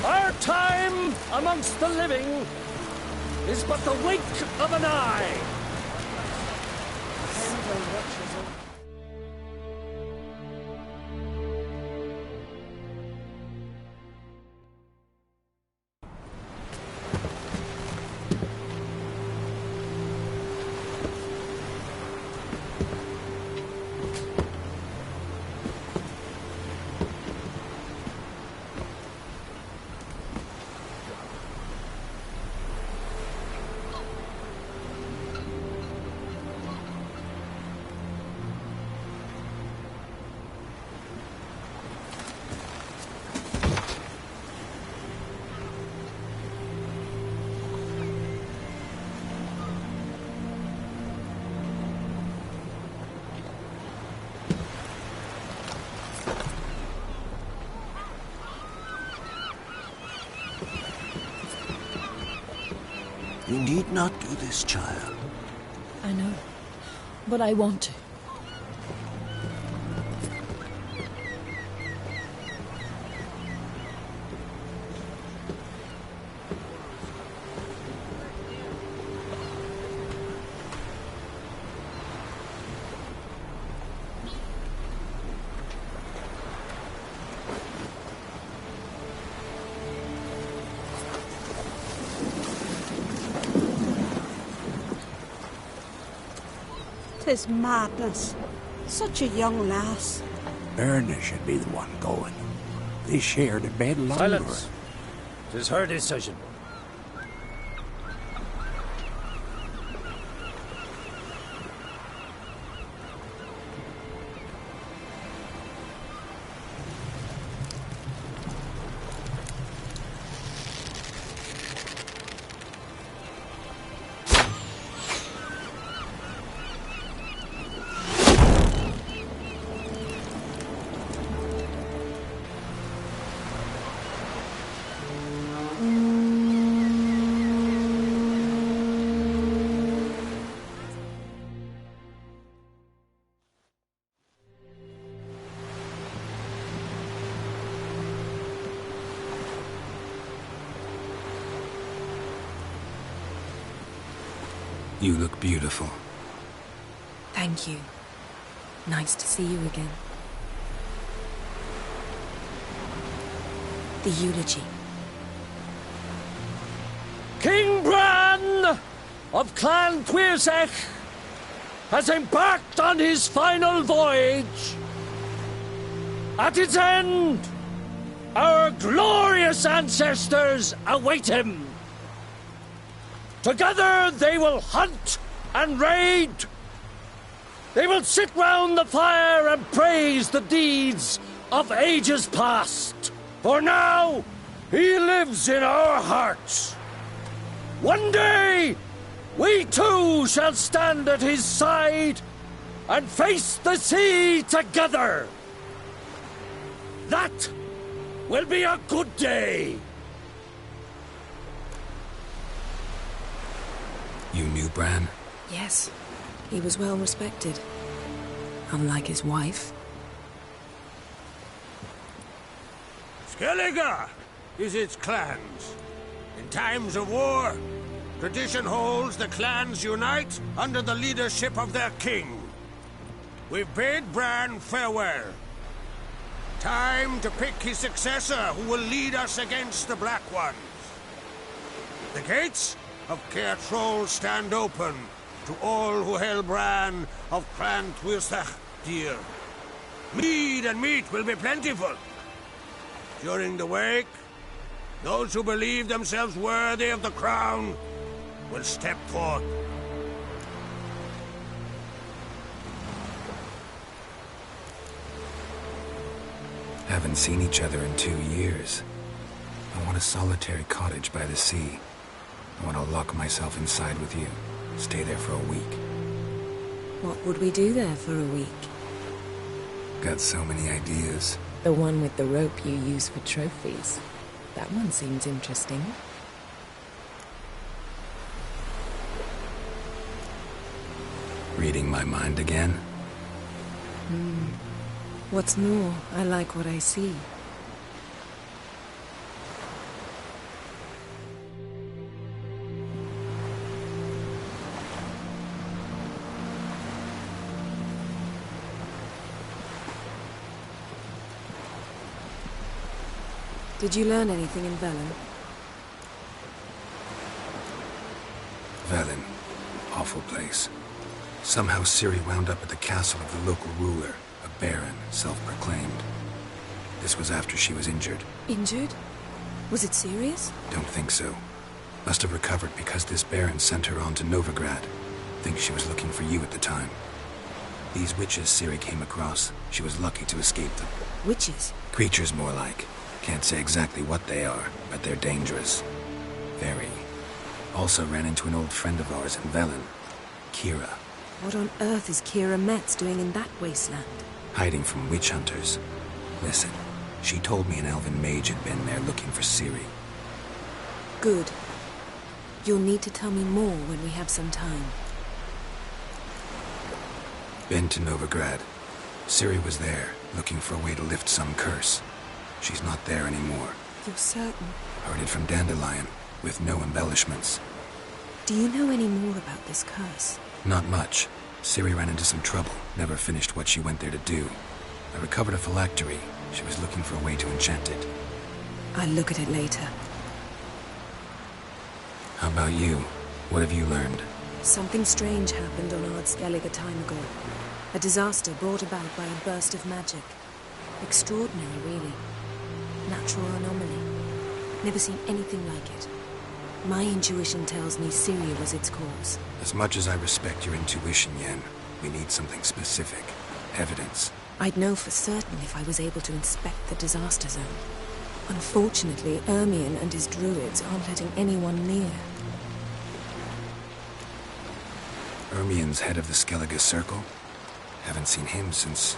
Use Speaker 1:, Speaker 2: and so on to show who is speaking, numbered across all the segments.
Speaker 1: Our time amongst the living is but the wink of an eye.
Speaker 2: You need not do this, child.
Speaker 3: I know, but I want to.
Speaker 4: Tis madness. Such a young lass.
Speaker 2: Erna should be the one going. They shared a bed longer.
Speaker 1: Silence. 'Tis her decision.
Speaker 5: You look beautiful.
Speaker 3: Thank you. Nice to see you again. The eulogy.
Speaker 1: King Bran of Clan Tuirsech has embarked on his final voyage. At its end, our glorious ancestors await him. Together they will hunt and raid. They will sit round the fire and praise the deeds of ages past. For now, he lives in our hearts. One day, we too shall stand at his side and face the sea together. That will be a good day.
Speaker 5: You knew Bran?
Speaker 3: Yes, he was well respected. Unlike his wife.
Speaker 6: Skellige is its clans. In times of war, tradition holds the clans unite under the leadership of their king. We've bade Bran farewell. Time to pick his successor who will lead us against the Black Ones. The gates of Caer Troll stand open to all who held Bran of Clan Tuirsech dear. Mead and meat will be plentiful. During the wake, those who believe themselves worthy of the crown will step forth.
Speaker 5: Haven't seen each other in 2 years. I want a solitary cottage by the sea. I want to lock myself inside with you. Stay there for a week.
Speaker 3: What would we do there for a week?
Speaker 5: Got so many ideas.
Speaker 3: The one with the rope you use for trophies. That one seems interesting.
Speaker 5: Reading my mind again?
Speaker 3: What's more, I like what I see. Did you learn anything in Velen?
Speaker 5: Velen. Awful place. Somehow Ciri wound up at the castle of the local ruler, a baron, self-proclaimed. This was after she was injured.
Speaker 3: Injured? Was it serious?
Speaker 5: Don't think so. Must have recovered because this baron sent her on to Novigrad. Think she was looking for you at the time. These witches Ciri came across, she was lucky to escape them.
Speaker 3: Witches?
Speaker 5: Creatures, more like. Can't say exactly what they are, but they're dangerous. Very. Also ran into an old friend of ours in Velen, Kira.
Speaker 3: What on earth is Kira Metz doing in that wasteland?
Speaker 5: Hiding from witch hunters. Listen, she told me an elven mage had been there looking for Ciri.
Speaker 3: Good. You'll need to tell me more when we have some time.
Speaker 5: Been to Novigrad. Ciri was there, looking for a way to lift some curse. She's not there anymore.
Speaker 3: You're certain?
Speaker 5: Heard it from Dandelion, with no embellishments.
Speaker 3: Do you know any more about this curse?
Speaker 5: Not much. Ciri ran into some trouble, never finished what she went there to do. I recovered a phylactery. She was looking for a way to enchant it.
Speaker 3: I'll look at it later.
Speaker 5: How about you? What have you learned?
Speaker 3: Something strange happened on Ard Skellige a time ago. A disaster brought about by a burst of magic. Extraordinary, really. Natural anomaly. Never seen anything like it. My intuition tells me Ciri was its cause.
Speaker 5: As much as I respect your intuition, Yen, we need something specific. Evidence.
Speaker 3: I'd know for certain if I was able to inspect the disaster zone. Unfortunately, Ermion and his druids aren't letting anyone near.
Speaker 5: Ermion's head of the Skellige Circle? Haven't seen him since...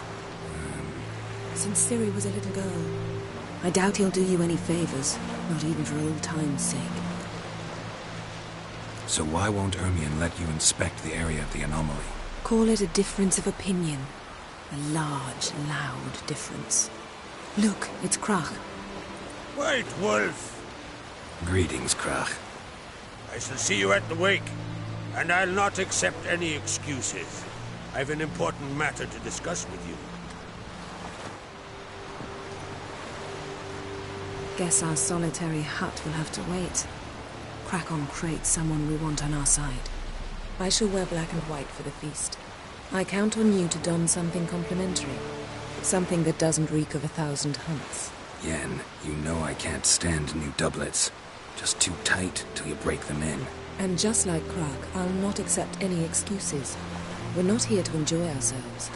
Speaker 3: Since Ciri was a little girl. I doubt he'll do you any favors, not even for old time's sake.
Speaker 5: So why won't Ermion let you inspect the area of the anomaly?
Speaker 3: Call it a difference of opinion. A large, loud difference. Look, it's Krach.
Speaker 6: White Wolf!
Speaker 5: Greetings, Krach.
Speaker 6: I shall see you at the wake, and I'll not accept any excuses. I've an important matter to discuss with you.
Speaker 3: Guess our solitary hut will have to wait. Crack on crate someone we want on our side. I shall wear black and white for the feast. I count on you to don something complimentary. Something that doesn't reek of 1,000 hunts.
Speaker 5: Yen, you know I can't stand new doublets. Just too tight till you break them in.
Speaker 3: And just like Krach, I'll not accept any excuses. We're not here to enjoy ourselves.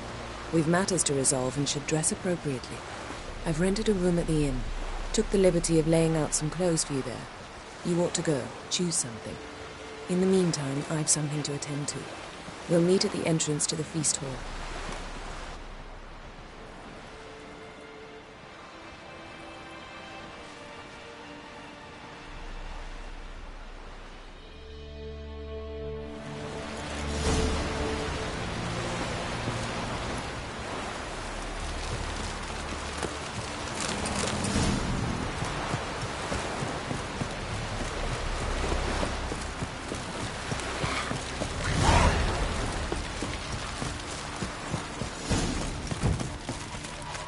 Speaker 3: We've matters to resolve and should dress appropriately. I've rented a room at the inn. Took the liberty of laying out some clothes for you there. You ought to go. Choose something. In the meantime, I've something to attend to. We'll meet at the entrance to the feast hall.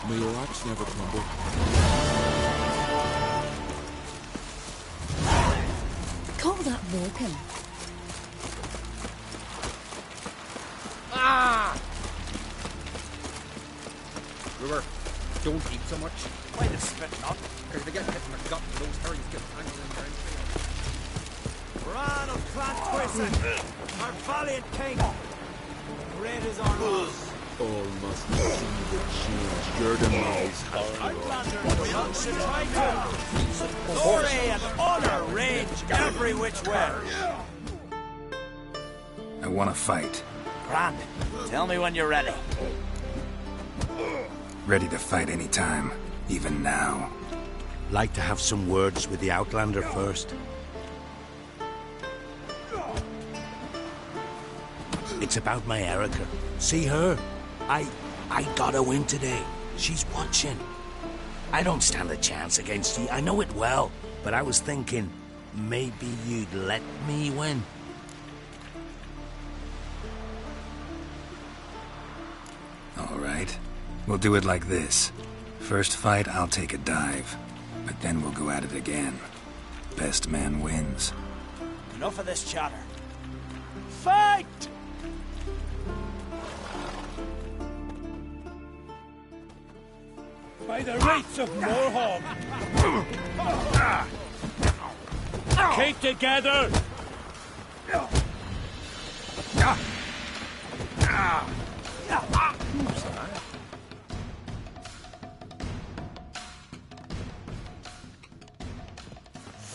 Speaker 7: May your rocks never crumble.
Speaker 8: Call that walking.
Speaker 9: Brewer, don't eat so much. Why the spit not? Because they get hit in the gut and those herrings get angling down.
Speaker 10: Bran of Clan Twison, our valiant king. Great is our loss.
Speaker 7: All must see the change. Your demise.
Speaker 10: Outlanders amongst the title. Glory and honor range every which way.
Speaker 5: I want to fight.
Speaker 10: Bran, tell me when you're ready.
Speaker 5: Ready to fight any time, even now.
Speaker 6: Like to have some words with the Outlander first? It's about my Erica. See her? I got a win today. She's watching. I don't stand a chance against you. I know it well. But I was thinking, maybe you'd let me win.
Speaker 5: All right. We'll do it like this. First fight, I'll take a dive. But then we'll go at it again. Best man wins.
Speaker 10: Enough of this chatter. Fight!
Speaker 1: By the rights of Morhog! Keep together!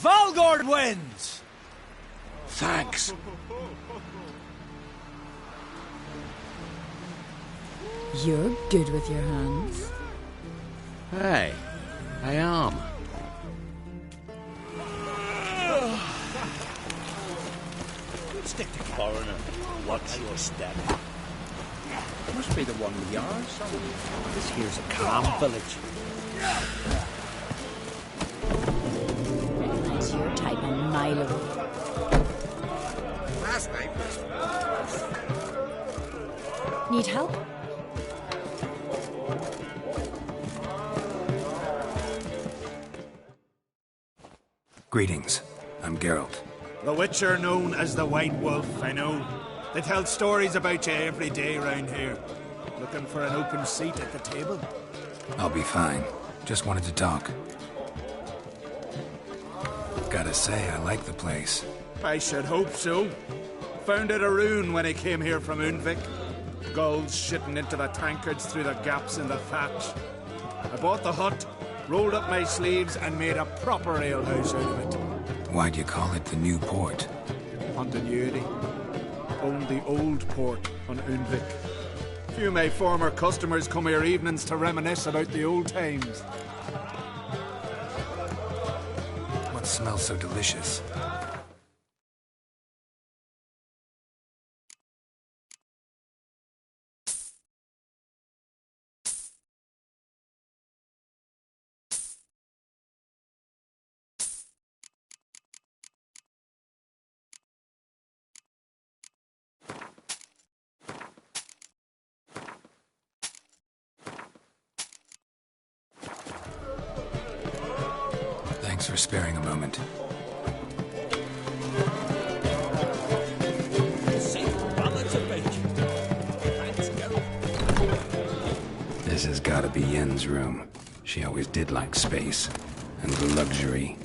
Speaker 10: Valgord wins!
Speaker 6: Thanks.
Speaker 8: You're good with your hands.
Speaker 6: Hey, I am.
Speaker 10: Stick to foreigner. Watch your step.
Speaker 9: Must be the one with yours.
Speaker 10: This here's a calm village.
Speaker 8: That's your type a mile away.
Speaker 6: Last night was...
Speaker 8: Need help?
Speaker 5: Greetings. I'm Geralt.
Speaker 7: The Witcher known as the White Wolf, I know. They tell stories about you every day round here. Looking for an open seat at the table?
Speaker 5: I'll be fine. Just wanted to talk. Gotta say, I like the place.
Speaker 7: I should hope so. Found it a ruin when I came here from Undvik. Gulls shitting into the tankards through the gaps in the thatch. I bought the hut, rolled up my sleeves, and made a proper alehouse out of it.
Speaker 5: Why'd you call it the New Port?
Speaker 7: Continuity. Owned the old port on Undvik. Few of my former customers come here evenings to reminisce about the old times.
Speaker 5: What smells so delicious? Thanks for sparing a moment. This has gotta be Yen's room. She always did like space and luxury.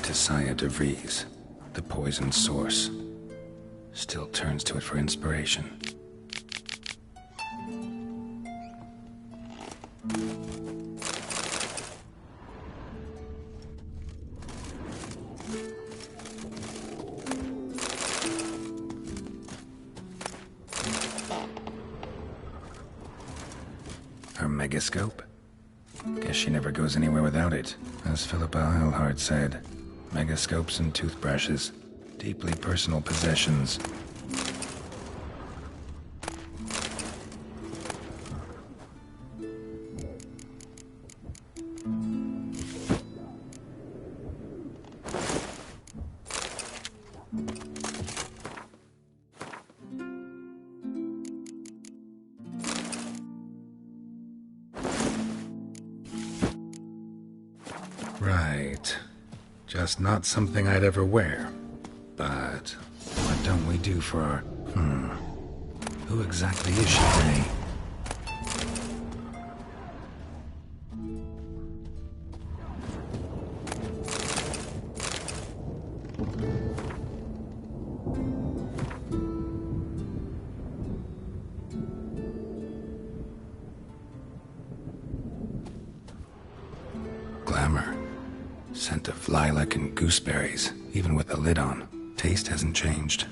Speaker 5: Tisaya de Vries, the poison source. Still turns to it for inspiration. Her megascope? Guess she never goes anywhere without it. As Philippa Eilhart said, megascopes and toothbrushes, deeply personal possessions. Right. Just not something I'd ever wear. But what don't we do for our... Who exactly is she today? Glamour. Scent of lilac and gooseberries, even with the lid on. Taste hasn't changed.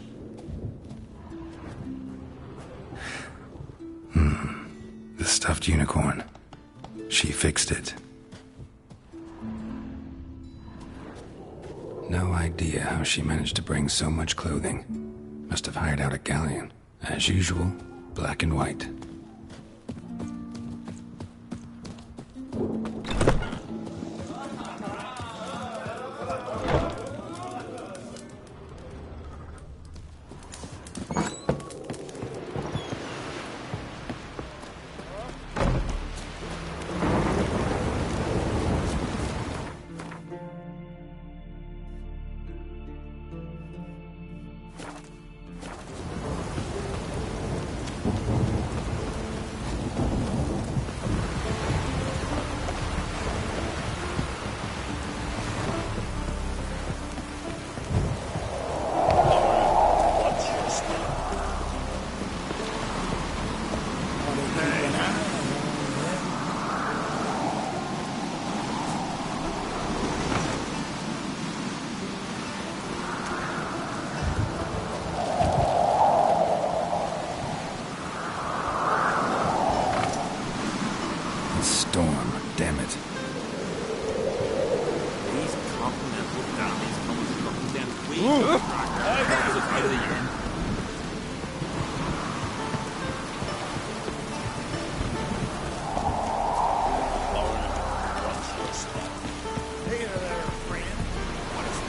Speaker 5: The stuffed unicorn. She fixed it. No idea how she managed to bring so much clothing. Must have hired out a galleon. As usual, black and white. storm, damn it.
Speaker 9: These continental dandies coming to represent we out of the inn.
Speaker 10: Hey there, friend. What is the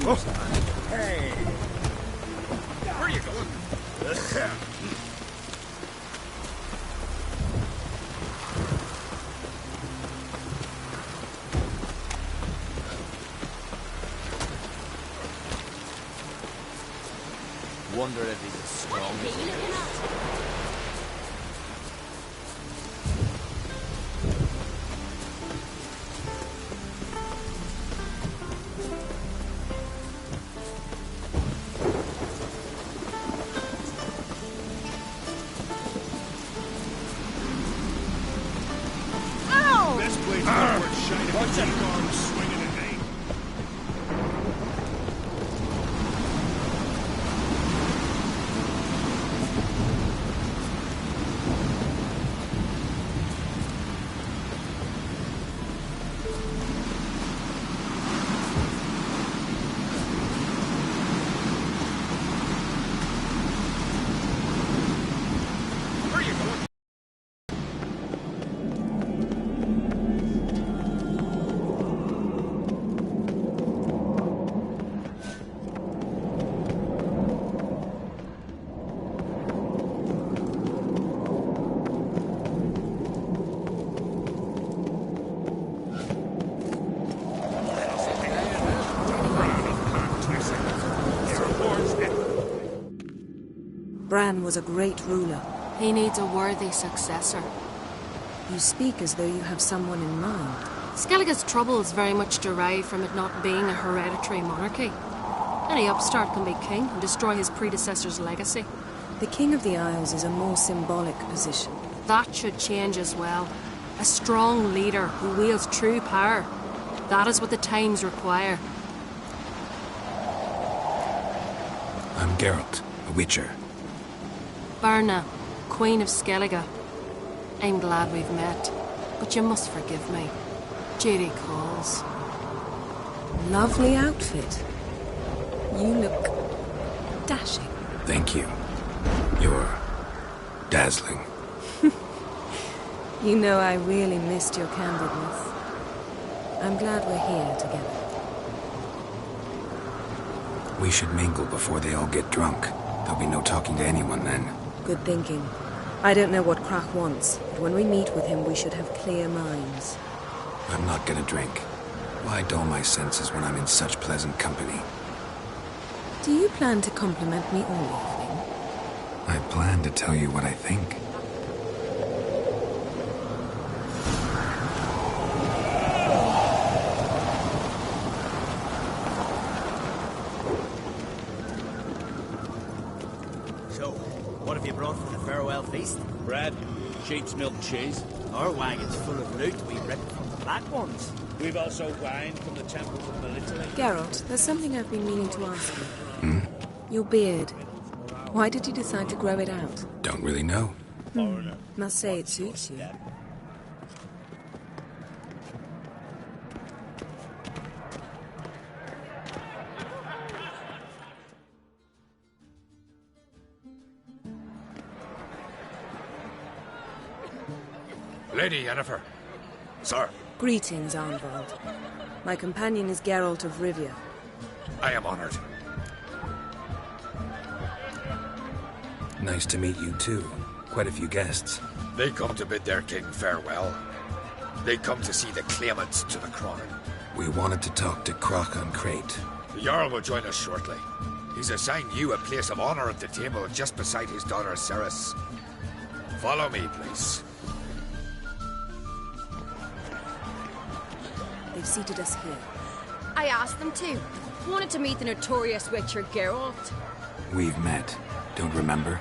Speaker 10: rush?
Speaker 9: Hey! Where are you going? Wonder if he's as strong as he is.
Speaker 10: Best place forward, shining with the arms swinging at me.
Speaker 9: Where are you going?
Speaker 3: Bran was a great ruler.
Speaker 11: He needs a worthy successor.
Speaker 3: You speak as though you have someone in mind.
Speaker 11: Skellige's troubles very much derive from it not being a hereditary monarchy. Any upstart can be king and destroy his predecessor's legacy.
Speaker 3: The King of the Isles is a more symbolic position.
Speaker 11: That should change as well. A strong leader who wields true power. That is what the times require.
Speaker 5: I'm Geralt, a Witcher.
Speaker 11: Berna, Queen of Skellige. I'm glad we've met, but you must forgive me. Duty calls.
Speaker 3: Lovely outfit. You look dashing.
Speaker 5: Thank you. You're dazzling.
Speaker 3: You know I really missed your candidness. I'm glad we're here together.
Speaker 5: We should mingle before they all get drunk. There'll be no talking to anyone then.
Speaker 3: Good thinking. I don't know what Crach wants, but when we meet with him, we should have clear minds.
Speaker 5: I'm not gonna drink. Why dull my senses when I'm in such pleasant company?
Speaker 3: Do you plan to compliment me all evening?
Speaker 5: I plan to tell you what I think.
Speaker 10: So, what have you brought for the farewell feast? Bread, sheep's milk cheese. Our wagon's full of loot we ripped from the black ones. We've also wine from the temples of Melitele.
Speaker 3: Geralt, there's something I've been meaning to ask you. Your beard. Why did you decide to grow it out?
Speaker 5: Don't really know.
Speaker 3: Must say it suits you.
Speaker 1: Lady Yennefer. Sir.
Speaker 3: Greetings, Arnvald. My companion is Geralt of Rivia.
Speaker 1: I am honored.
Speaker 5: Nice to meet you too. Quite a few guests.
Speaker 1: They come to bid their king farewell. They come to see the claimants to the crown.
Speaker 5: We wanted to talk to Crach on Crate.
Speaker 1: The Jarl will join us shortly. He's assigned you a place of honor at the table just beside his daughter Ceres. Follow me, please.
Speaker 3: They've seated us here.
Speaker 12: I asked them to. Wanted to meet the notorious Witcher Geralt.
Speaker 5: We've met. Don't remember?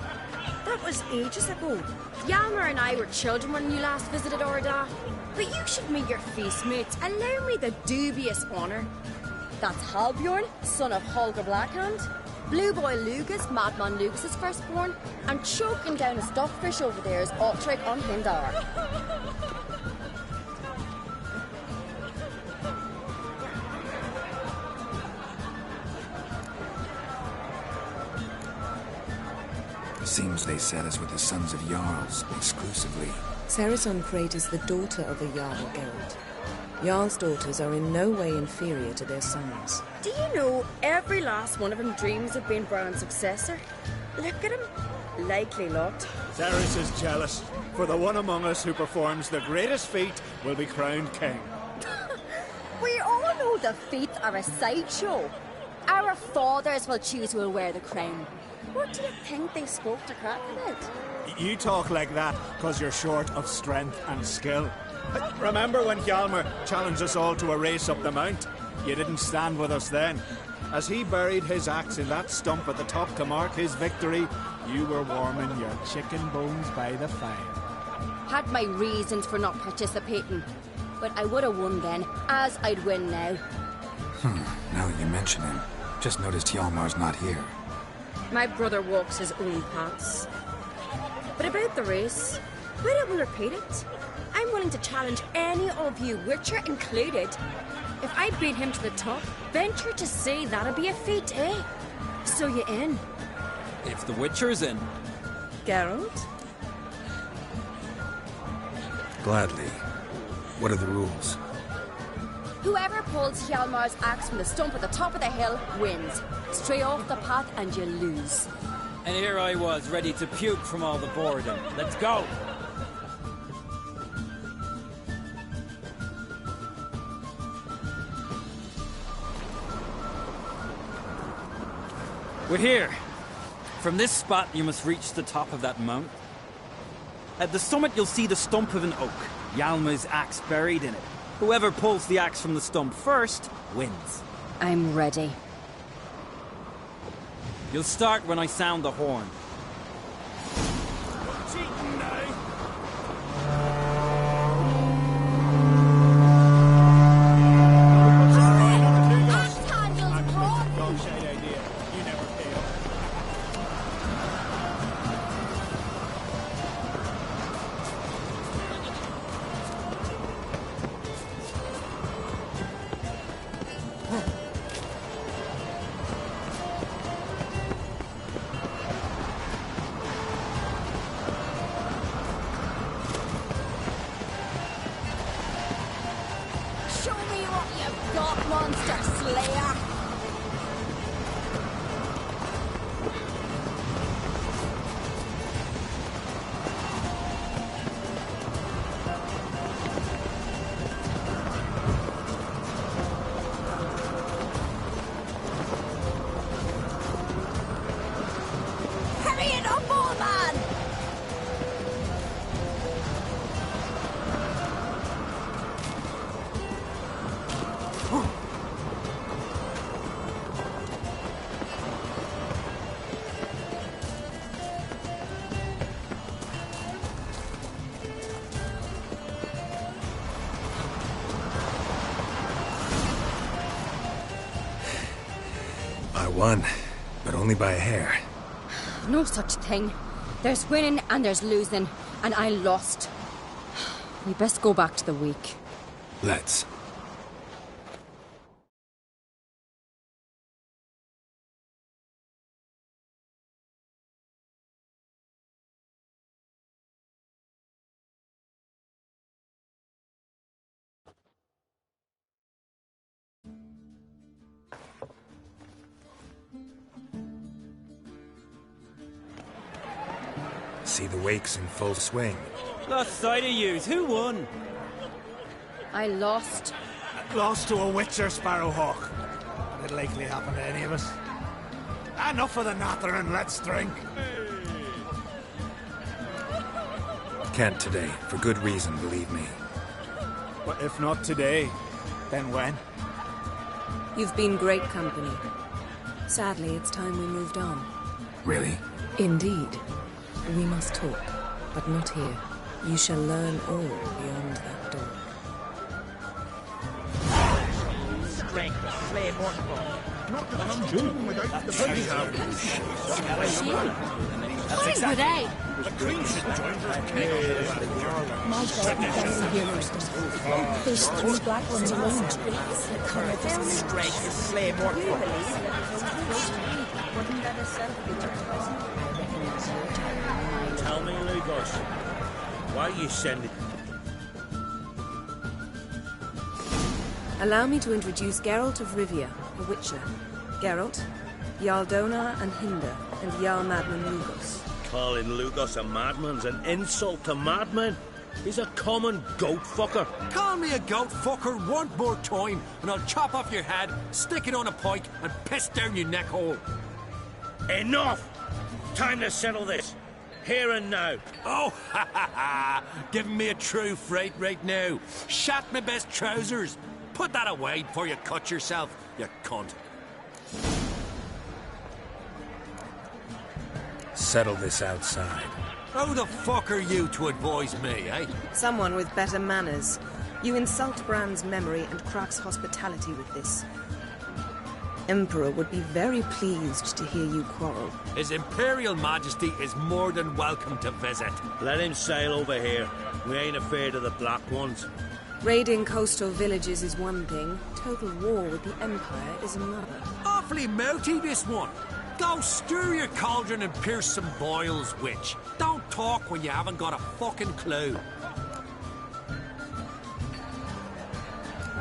Speaker 12: That was ages ago. Yalmer and I were children when you last visited Orda. But you should meet your feast mates. Allow me the dubious honour. That's Halbjorn, son of Holger Blackhand. Blue Boy Lugas, Madman Lugas' firstborn. And choking down a stuffed fish over there is Ottrig on Hindar.
Speaker 5: Seems they set us with the sons of Jarls, exclusively.
Speaker 3: Cerison Crate is the daughter of a Jarl Geralt. Jarl's daughters are in no way inferior to their sons.
Speaker 12: Do you know every last one of them dreams of being Bran's successor? Look at him. Likely lot.
Speaker 7: Ceres is jealous, for the one among us who performs the greatest feat will be crowned king.
Speaker 12: We all know the feats are a sideshow. Our fathers will choose who will wear the crown. What do you think they spoke to Crack about?
Speaker 7: You talk like that because you're short of strength and skill. Remember when Hjalmar challenged us all to a race up the mount? You didn't stand with us then. As he buried his axe in that stump at the top to mark his victory, you were warming your chicken bones by the fire.
Speaker 12: Had my reasons for not participating. But I would have won then, as I'd win now.
Speaker 5: Now that you mention him, just noticed Hjalmar's not here.
Speaker 12: My brother walks his own paths. But about the race, why don't we repeat it? I'm willing to challenge any of you, Witcher included. If I beat him to the top, venture to say that'd be a feat, eh? So you in?
Speaker 9: If the Witcher's in.
Speaker 12: Geralt?
Speaker 5: Gladly. What are the rules?
Speaker 12: Whoever pulls Hjalmar's axe from the stump at the top of the hill wins. Stray off the path and you lose.
Speaker 9: And here I was, ready to puke from all the boredom. Let's go! We're here. From this spot, you must reach the top of that mount. At the summit, you'll see the stump of an oak, Hjalmar's axe buried in it. Whoever pulls the axe from the stump first wins.
Speaker 12: I'm ready.
Speaker 9: You'll start when I sound the horn.
Speaker 5: Won, but only by a hair.
Speaker 12: No such thing. There's winning and there's losing, and I lost. We best go back to the week.
Speaker 5: Let's. See the wakes in full swing.
Speaker 9: Lost sight of yous. Who won?
Speaker 12: I lost.
Speaker 7: Lost to a Witcher, Sparrowhawk. It'll likely happen to any of us. Enough of the natter and let's drink.
Speaker 5: Can't today, for good reason, believe me.
Speaker 7: But if not today, then when?
Speaker 3: You've been great company. Sadly, it's time we moved on.
Speaker 5: Really?
Speaker 3: Indeed. We must talk, but not here. You shall learn all beyond that door.
Speaker 10: strength to slay more folk.
Speaker 11: That's exactly. Would
Speaker 10: The Queen should join her king.
Speaker 8: My God, we can't hear most of them. There's 3 black ones alone.
Speaker 10: Strength to slay more folk.
Speaker 12: Wouldn't that herself be
Speaker 10: Tell me, Lugos, why you send it?
Speaker 3: Allow me to introduce Geralt of Rivia, a Witcher. Geralt, Jarl Donar and Hinder, and Jarl Madman Lugos.
Speaker 6: Calling Lugos a madman's an insult to madmen. He's a common goat fucker.
Speaker 13: Call me a goat fucker one more time, and I'll chop off your head, stick it on a pike, and piss down your neck hole.
Speaker 6: Enough! Time to settle this. Here and now.
Speaker 13: Oh, ha ha ha! Giving me a true fright right now. Shat my best trousers. Put that away before you cut yourself, you cunt.
Speaker 5: Settle this outside.
Speaker 13: Who the fuck are you to advise me, eh?
Speaker 3: Someone with better manners. You insult Bran's memory and Krak's hospitality with this. Emperor would be very pleased to hear you quarrel.
Speaker 13: His Imperial Majesty is more than welcome to visit.
Speaker 6: Let him sail over here. We ain't afraid of the Black Ones.
Speaker 3: Raiding coastal villages is one thing. Total war with the Empire is another.
Speaker 13: Awfully mouthy, this one. Go stir your cauldron and pierce some boils, witch. Don't talk when you haven't got a fucking clue.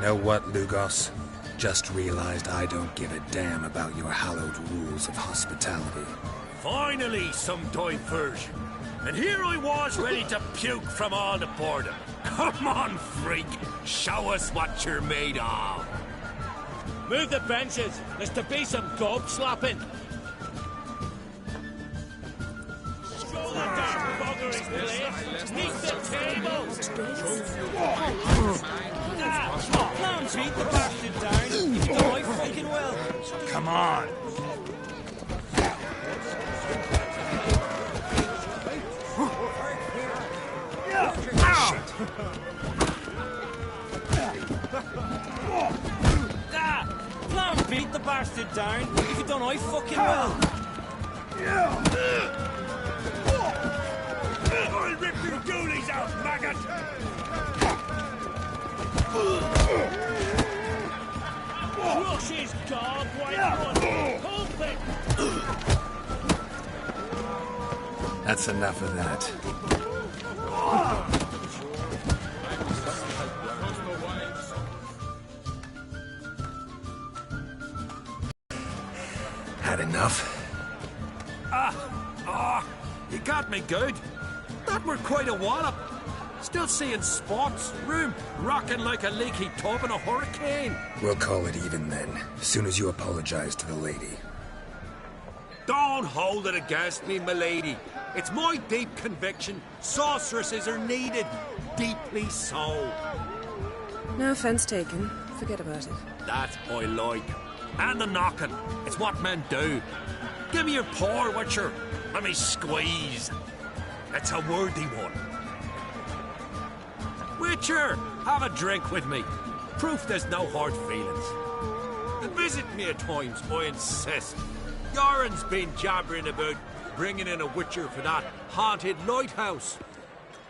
Speaker 5: Know what, Lugos? Just realized I don't give a damn about your hallowed rules of hospitality.
Speaker 13: Finally, some diversion. And here I was ready to puke from all the boredom. Come on, freak. Show us what you're made of.
Speaker 10: Move the benches. There's to be some gob slapping. Show the damn buggeries, please. Meet the table. Clowns, beat the bastard down. You do right fucking well.
Speaker 5: Come on.
Speaker 10: Clowns, beat the bastard down. If you done, I fucking well.
Speaker 6: I'll rip your ghoulies out, maggot!
Speaker 10: Crush his dog, white one. Hope it.
Speaker 5: That's enough of that. Had enough?
Speaker 13: You got me good. That were quite a wallop. Still seeing spots, room rocking like a leaky tub in a hurricane.
Speaker 5: We'll call it even then, as soon as you apologize to the lady.
Speaker 13: Don't hold it against me, milady. It's my deep conviction. Sorceresses are needed. Deeply so.
Speaker 3: No offense taken. Forget about it.
Speaker 13: That I like. And the knocking. It's what men do. Give me your paw, Witcher. Let me squeeze. It's a worthy one. Witcher, have a drink with me. Proof there's no hard feelings. And visit me at times, I insist. Yoren's been jabbering about bringing in a Witcher for that haunted lighthouse.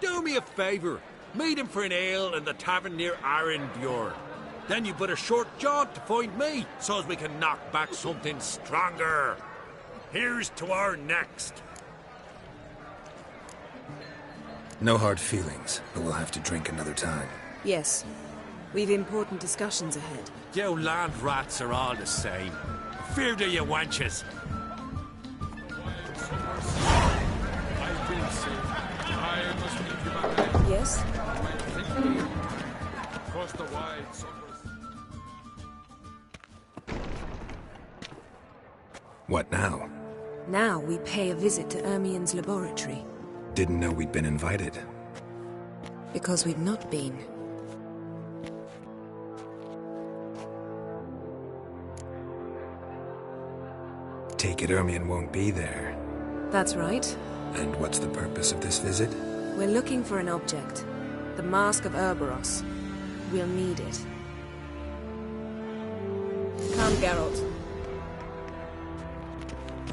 Speaker 13: Do me a favour. Meet him for an ale in the tavern near Arrynbjorn. Then you but a short jaunt to find me, so as we can knock back something stronger. Here's to our next.
Speaker 5: No hard feelings, but we'll have to drink another time.
Speaker 3: Yes. We've important discussions ahead.
Speaker 13: You land rats are all the same. Fear to you wenches.
Speaker 3: Yes?
Speaker 5: What now?
Speaker 3: Now we pay a visit to Ermien's laboratory.
Speaker 5: Didn't know we'd been invited.
Speaker 3: Because we've not been.
Speaker 5: Take it Ermien won't be there.
Speaker 3: That's right.
Speaker 5: And what's the purpose of this visit?
Speaker 3: We're looking for an object. The Mask of Urboros. We'll need it. Come, Geralt.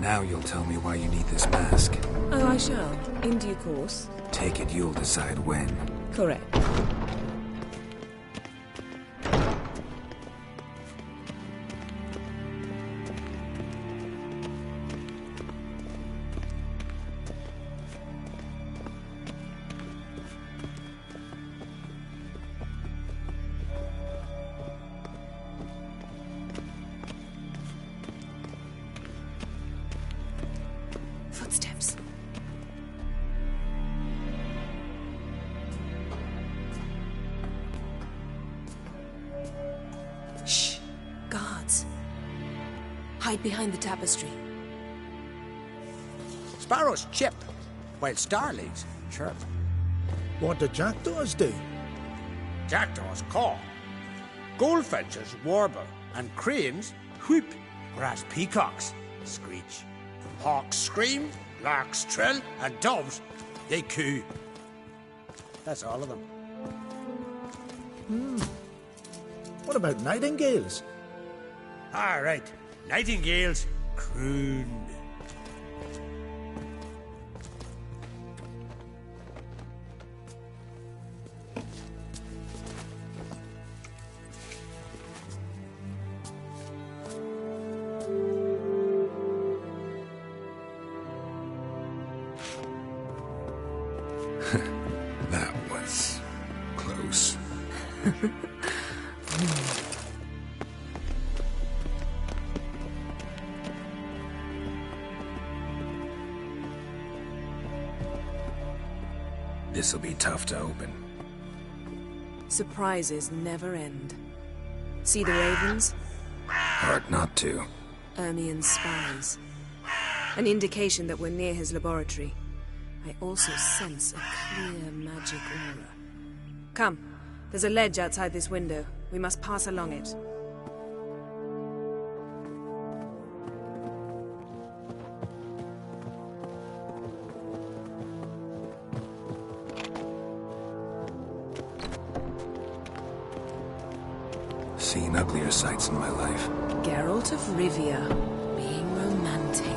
Speaker 5: Now you'll tell me why you need this mask.
Speaker 3: Oh, I shall. In due course.
Speaker 5: Take it you'll decide when.
Speaker 3: Correct. Footsteps. Shh. Guards. Hide behind the tapestry.
Speaker 6: Sparrows chip, while starlings chirp.
Speaker 14: What do jackdaws do?
Speaker 6: Jackdaws caw. Goldfinches warble, and cranes whoop, whereas peacocks screech. Hawks scream, larks trill, and doves, they coo. That's all of them.
Speaker 14: What about nightingales?
Speaker 6: All right, nightingales croon.
Speaker 5: That was close. This'll be tough to open.
Speaker 3: Surprises never end. See the ravens?
Speaker 5: Hard not to.
Speaker 3: Ermien's spies. An indication that we're near his laboratory. I also sense a clear magic aura. Come, there's a ledge outside this window. We must pass along it.
Speaker 5: Seen uglier sights in my life.
Speaker 3: Geralt of Rivia, being romantic.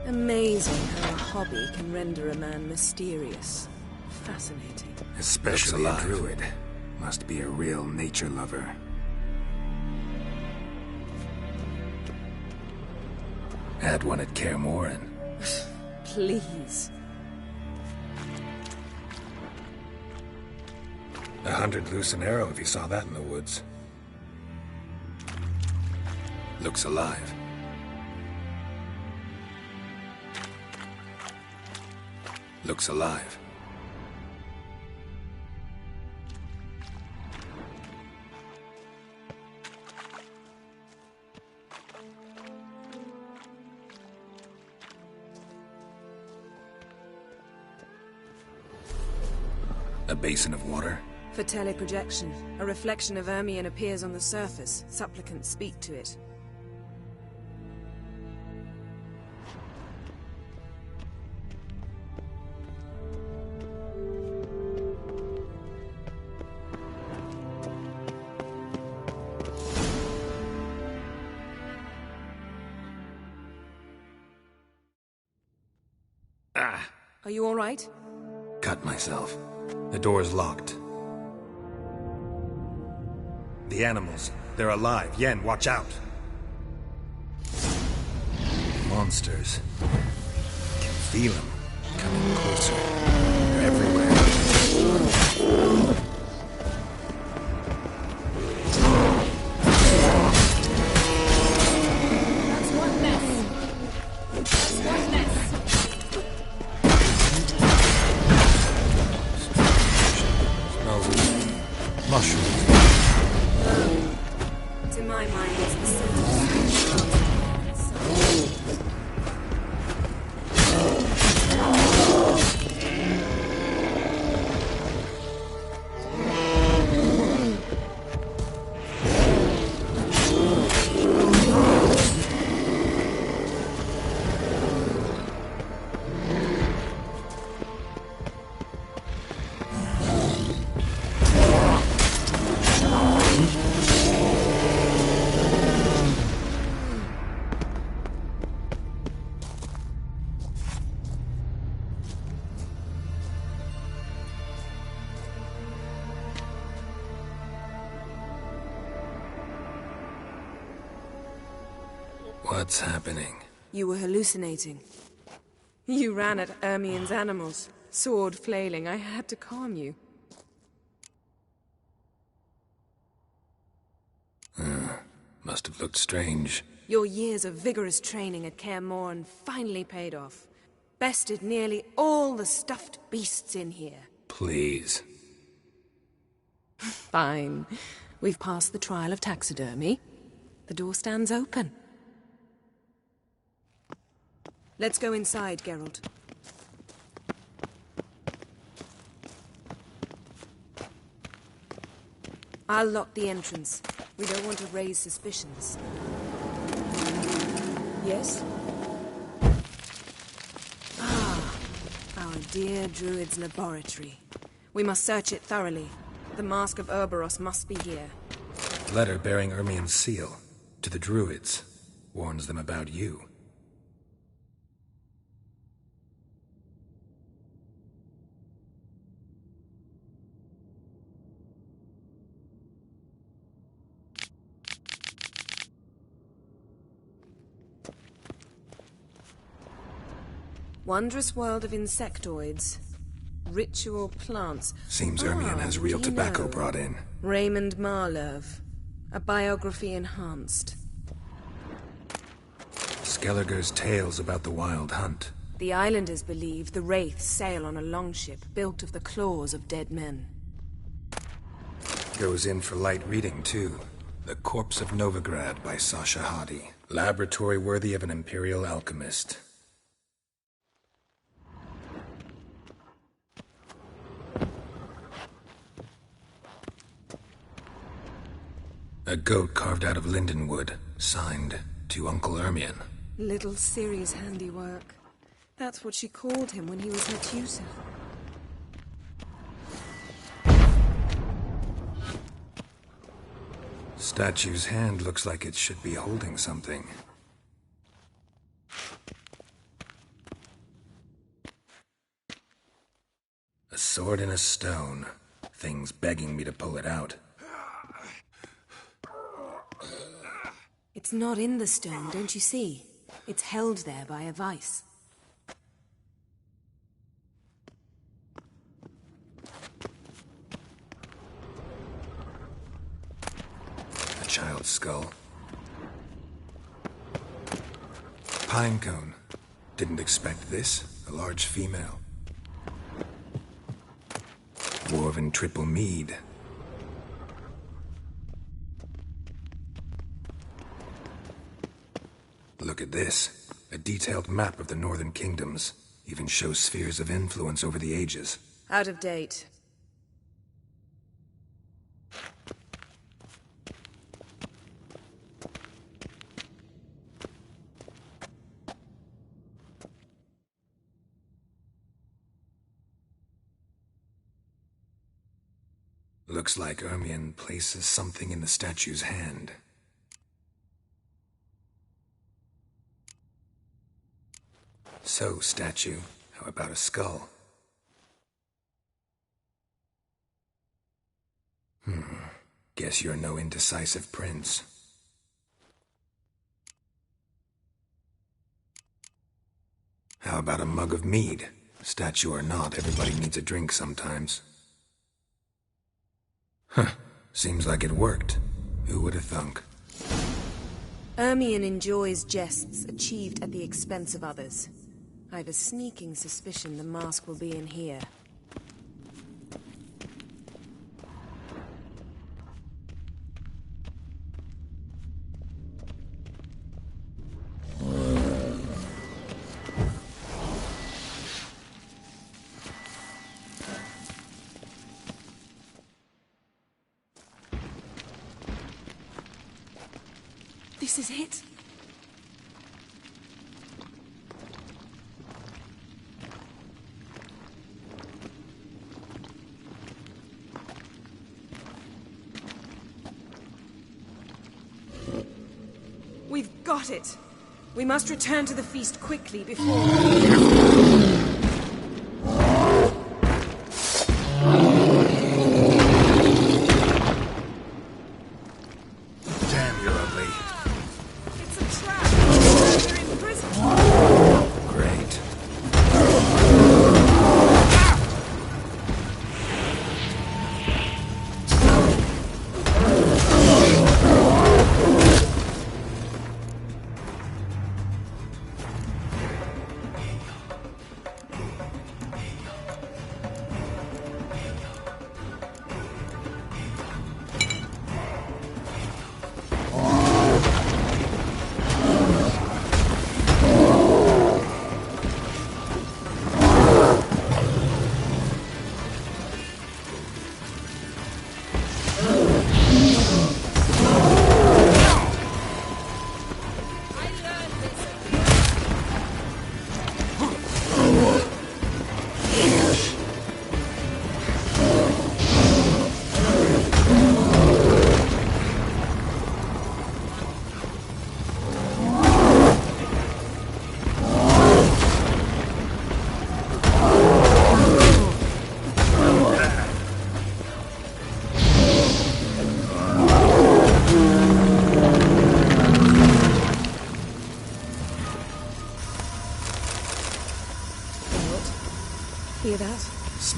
Speaker 3: Amazing how a hobby can render a man mysterious. Fascinating.
Speaker 5: Especially a druid. Must be a real nature lover. Had one at Kaer Morhen.
Speaker 3: Please.
Speaker 5: 100 loose an arrow if you saw that in the woods. Looks alive. Looks alive. A basin of water?
Speaker 3: For teleprojection, a reflection of Ermien appears on the surface. Supplicants speak to it. Are you all right?
Speaker 5: Cut myself. The door's locked. The animals, they're alive. Yen, watch out. Monsters. Can feel them. Coming closer. They're everywhere. Mushrooms. What's happening?
Speaker 3: You were hallucinating. You ran at Ermien's animals, sword flailing. I had to calm you.
Speaker 5: Must have looked strange.
Speaker 3: Your years of vigorous training at Kaer Morhen finally paid off. Bested nearly all the stuffed beasts in here.
Speaker 5: Please.
Speaker 3: Fine. We've passed the trial of taxidermy. The door stands open. Let's go inside, Geralt. I'll lock the entrance. We don't want to raise suspicions. Yes? Ah, our dear Druid's laboratory. We must search it thoroughly. The Mask of Ouroboros must be here.
Speaker 5: Letter bearing Ermien's seal. To the Druids. Warns them about you.
Speaker 3: Wondrous world of insectoids. Ritual plants.
Speaker 5: Seems Ermien has real tobacco brought in.
Speaker 3: Raymond Marlove. A biography enhanced.
Speaker 5: Skellige's tales about the wild hunt.
Speaker 3: The islanders believe the wraiths sail on a longship built of the claws of dead men.
Speaker 5: Goes in for light reading, too. The Corpse of Novigrad by Sasha Hadi. Laboratory worthy of an imperial alchemist. A goat carved out of lindenwood, signed to Uncle Ermien.
Speaker 3: Little Ciri's handiwork. That's what she called him when he was her tutor.
Speaker 5: Statue's hand looks like it should be holding something. A sword in a stone. Thing's begging me to pull it out.
Speaker 3: It's not in the stone, don't you see? It's held there by a vice.
Speaker 5: A child's skull. Pinecone. Didn't expect this. A large female. Woven triple mead. Look at this. A detailed map of the northern kingdoms. Even shows spheres of influence over the ages.
Speaker 3: Out of date.
Speaker 5: Looks like Ermien places something in the statue's hand. So, statue, how about a skull? Guess you're no indecisive prince. How about a mug of mead? Statue or not, everybody needs a drink sometimes. Seems like it worked. Who would have thunk?
Speaker 3: Ermien enjoys jests achieved at the expense of others. I've a sneaking suspicion the mask will be in here. This is it. We've got it. We must return to the feast quickly before...
Speaker 5: Damn, you're ugly.
Speaker 3: It's a trap!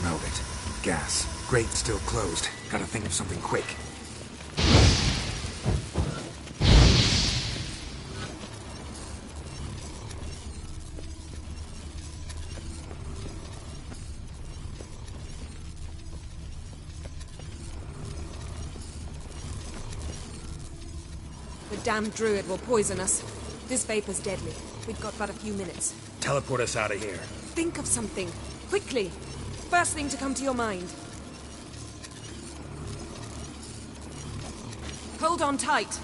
Speaker 5: smelled it. Gas. Grate still closed. Gotta think of something quick.
Speaker 3: The damned druid will poison us. This vapor's deadly. We've got but a few minutes.
Speaker 13: Teleport us out of here.
Speaker 3: Think of something. Quickly. First thing to come to your mind. Hold on tight.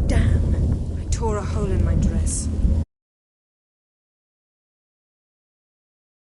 Speaker 3: Damn. I tore a hole in my dress.